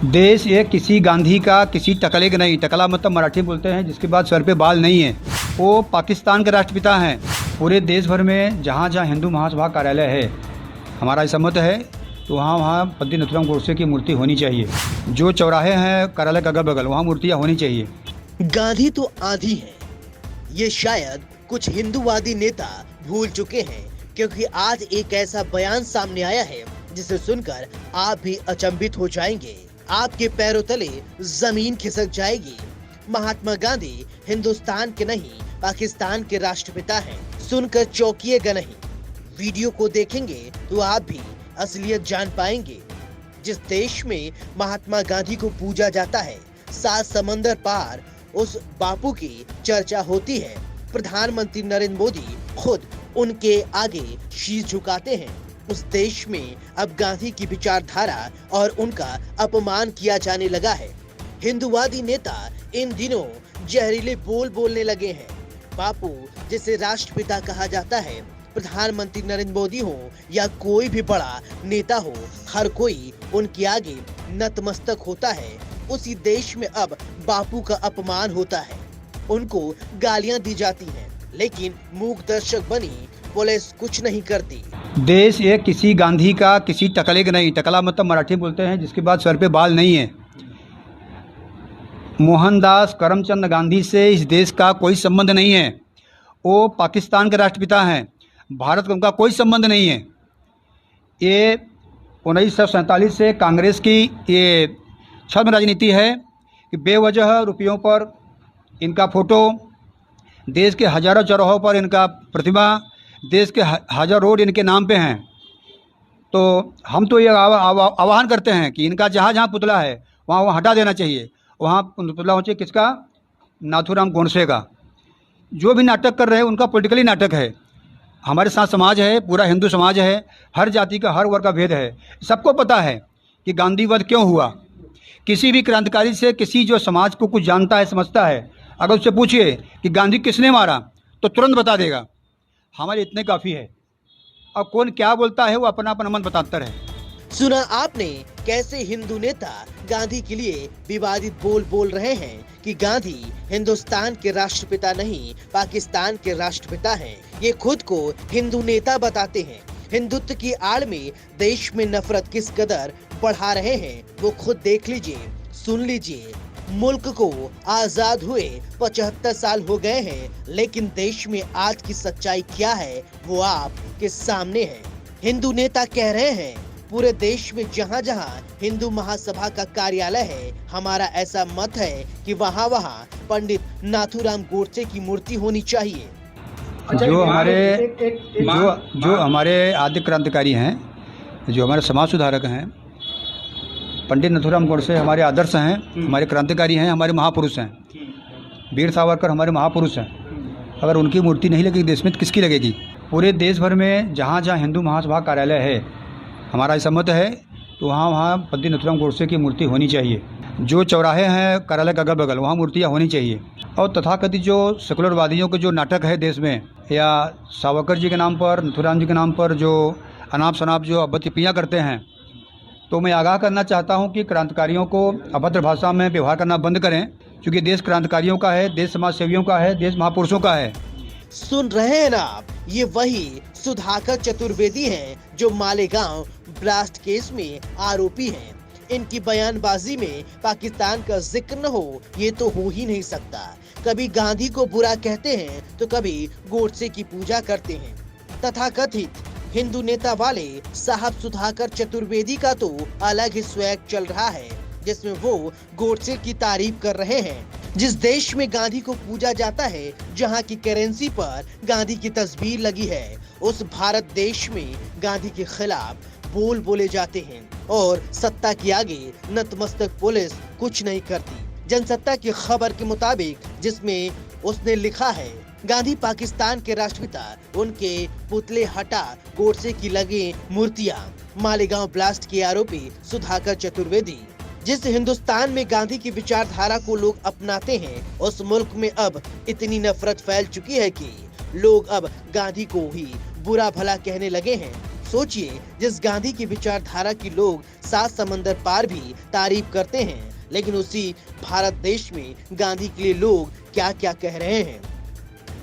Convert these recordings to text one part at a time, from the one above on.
देश ये किसी गांधी का किसी टकले का नहीं। टकला मतलब मराठी बोलते हैं जिसके बाद सर पे बाल नहीं है। वो पाकिस्तान के राष्ट्रपिता हैं। पूरे देश भर में जहाँ जहाँ हिंदू महासभा कार्यालय है, हमारा ऐसा मत है, तो वहाँ वहाँ पंडित नथुराम गोडसे की मूर्ति होनी चाहिए। जो चौराहे हैं कार्यालय के अगल बगल, वहाँ मूर्तियाँ होनी चाहिए। गांधी तो आंधी है, ये शायद कुछ हिंदूवादी नेता भूल चुके हैं, क्योंकि आज एक ऐसा बयान सामने आया है जिसे सुनकर आप भी अचंभित हो जाएंगे। आपके पैरों तले जमीन खिसक जाएगी। महात्मा गांधी हिंदुस्तान के नहीं पाकिस्तान के राष्ट्रपिता हैं। सुनकर चौंकिएगा नहीं, वीडियो को देखेंगे तो आप भी असलियत जान पाएंगे। जिस देश में महात्मा गांधी को पूजा जाता है, 7 समंदर पार उस बापू की चर्चा होती है, प्रधानमंत्री नरेंद्र मोदी खुद उनके आगे शीश झुकाते हैं, उस देश में अब गांधी की विचारधारा और उनका अपमान किया जाने लगा है। हिंदूवादी नेता इन दिनों जहरीले बोल बोलने लगे हैं। बापू जिसे राष्ट्रपिता कहा जाता है, प्रधानमंत्री नरेंद्र मोदी हो या कोई भी बड़ा नेता हो, हर कोई उनके आगे नतमस्तक होता है। उसी देश में अब बापू का अपमान होता है, उनको गालियां दी जाती हैं, लेकिन मूक दर्शक बनी पुलिस कुछ नहीं करती। देश ये किसी गांधी का किसी टकले का नहीं। टकला मतलब मराठी बोलते हैं जिसके बाद सर पे बाल नहीं है। मोहनदास करमचंद गांधी से इस देश का कोई संबंध नहीं है। वो पाकिस्तान के राष्ट्रपिता हैं, भारत का उनका कोई संबंध नहीं है। ये 1947 से कांग्रेस की ये छद्म राजनीति है कि बेवजह रुपयों पर इनका फोटो, देश के हजारों चौराहों पर इनका प्रतिमा, देश के हज़ार रोड इनके नाम पे हैं। तो हम तो ये आह्वान करते हैं कि इनका जहाँ जहाँ पुतला है वहाँ वहाँ हटा देना चाहिए। वहाँ पुतला होना चाहिए किसका? नाथूराम गोडसे का। जो भी नाटक कर रहे हैं उनका पॉलिटिकली नाटक है। हमारे साथ समाज है, पूरा हिंदू समाज है, हर जाति का हर वर्ग का भेद है। सबको पता है कि गांधी वध क्यों हुआ। किसी भी क्रांतिकारी से, किसी जो समाज को कुछ जानता है, समझता है, अगर उससे पूछिए कि गांधी किसने मारा तो तुरंत बता देगा। हमारे इतने काफ़ी है। अब कौन क्या बोलता है वो अपना अपना मन बताता है। सुना आपने कैसे हिंदू नेता गांधी के लिए विवादित बोल रहे हैं कि गांधी हिंदुस्तान के राष्ट्रपिता नहीं पाकिस्तान के राष्ट्रपिता हैं। ये खुद को हिंदू नेता बताते हैं। हिंदुत्व की आड़ में देश में नफरत किस कदर बढ़ा रहे हैं वो खुद देख लीजिए, सुन लीजिए। मुल्क को आजाद हुए 75 साल हो गए हैं, लेकिन देश में आज की सच्चाई क्या है वो आपके सामने है। हिंदू नेता कह रहे हैं पूरे देश में जहाँ जहाँ हिंदू महासभा का कार्यालय है, हमारा ऐसा मत है कि वहाँ वहाँ पंडित नाथूराम गोडसे की मूर्ति होनी चाहिए। जो हमारे आदि क्रांतिकारी हैं, जो हमारे समाज सुधारक हैं, पंडित नथुराम गोडसे हमारे आदर्श हैं, हमारे क्रांतिकारी हैं, हमारे महापुरुष हैं। वीर सावरकर हमारे महापुरुष हैं। अगर उनकी मूर्ति नहीं लगेगी देश में तो किसकी लगेगी? पूरे देश भर में जहाँ जहाँ हिंदू महासभा कार्यालय है, हमारा ऐसा मत है, तो वहाँ वहाँ पंडित नथुराम गोडसे की मूर्ति होनी चाहिए। जो चौराहे हैं कार्यालय के अगल बगल, वहाँ मूर्तियाँ होनी चाहिए। और तथाकथित जो सेकुलरवादियों के जो नाटक है देश में, या सावरकर जी के नाम पर, नथुराम जी के नाम पर जो अनाप शनाप जो अभद्र टिप्पणियाँ करते हैं, तो मैं आगाह करना चाहता हूं कि क्रांतिकारियों को अभद्र भाषा में व्यवहार करना बंद करें, क्योंकि देश क्रांतिकारियों का है, देश समाज सेवियों का है, देश महापुरुषों का है। सुन रहे हैं ना आप, ये वही सुधाकर चतुर्वेदी हैं जो मालेगांव ब्लास्ट केस में आरोपी हैं। इनकी बयानबाजी में पाकिस्तान का जिक्र न हो ये तो हो ही नहीं सकता। कभी गांधी को बुरा कहते हैं तो कभी गोडसे की पूजा करते हैं। तथाकथित हिंदू नेता वाले साहब सुधाकर चतुर्वेदी का तो अलग ही स्वैग चल रहा है, जिसमें वो गोडसे की तारीफ कर रहे हैं। जिस देश में गांधी को पूजा जाता है, जहां की करेंसी पर गांधी की तस्वीर लगी है, उस भारत देश में गांधी के खिलाफ बोल बोले जाते हैं और सत्ता के आगे नतमस्तक पुलिस कुछ नहीं करती। जनसत्ता की खबर के मुताबिक, जिसमें उसने लिखा है गांधी पाकिस्तान के राष्ट्रपिता, उनके पुतले हटा, गोडसे की लगे मूर्तियां। मालेगांव ब्लास्ट के आरोपी सुधाकर चतुर्वेदी। जिस हिंदुस्तान में गांधी की विचारधारा को लोग अपनाते हैं, उस मुल्क में अब इतनी नफरत फैल चुकी है कि लोग अब गांधी को ही बुरा भला कहने लगे हैं। सोचिए, जिस गांधी की विचारधारा की लोग 7 समंदर पार भी तारीफ करते हैं, लेकिन उसी भारत देश में गांधी के लिए लोग क्या क्या कह रहे हैं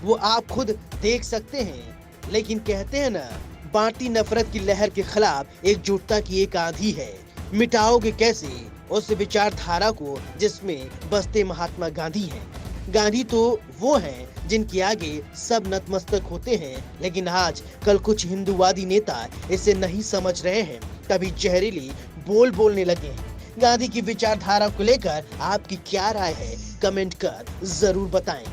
वो आप खुद देख सकते हैं। लेकिन कहते हैं ना, बांटी नफरत की लहर के खिलाफ एकजुटता की एक आंधी है। मिटाओगे कैसे उस विचारधारा को जिसमें बसते महात्मा गांधी हैं। गांधी तो वो हैं जिनके आगे सब नतमस्तक होते हैं, लेकिन आज कल कुछ हिंदूवादी नेता इसे नहीं समझ रहे हैं, कभी जहरीली बोल बोलने लगे हैं। गांधी की विचारधारा को लेकर आपकी क्या राय है, कमेंट कर जरूर बताएं।